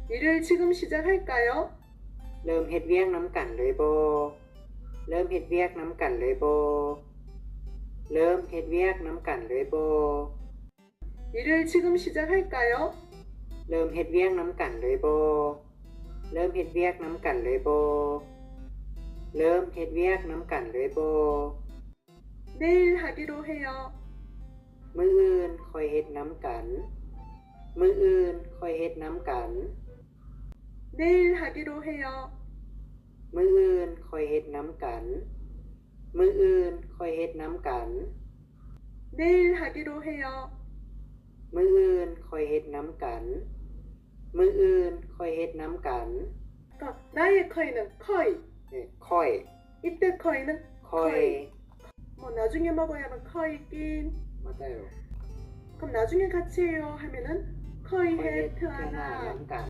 일을 지금 시작할까요? เริ่มเฮ็ดเวียกนํากันเลยบ่เริ่มเฮ็ดเวียกนํากันเลยบ่เริ่มเฮ็ดเวียกนํากันเลยบ่ 일을 지금 시작할까요? เริ่มเฮ็ดเวียกนํากันเลยบ่เริ่มเฮ็ดเวียกนํากันเลยบ่เริ่มเฮ็ดเวียกนํากันเลยบ่ 내일 하기로 해요. มื้ออื่นค่อยเฮ็ดนํากันมื้ออื่นค่อยเฮ็ดนํากัน 내일 하기로 해요. มื้ออื่นค่อยเฮ็ดนํากันมื้ออื่นค่อยเฮ็ดนํากัน 내일 하기로 해요. มื้ออื่นค่อยเฮ็ดนํากันมื้ออื่นค่อยเฮ็ดนํากัน 그러니까 나의 커이는 커이. ค่อย 이때 커이는 ค่อย 뭐 나중에 먹어야 하면 커이긴. มาได้ 그럼 나중에 같이 해요 하면은 ค่อย 커이 เฮ็ด 해 เทื่อหน้านํา 트하나. กัน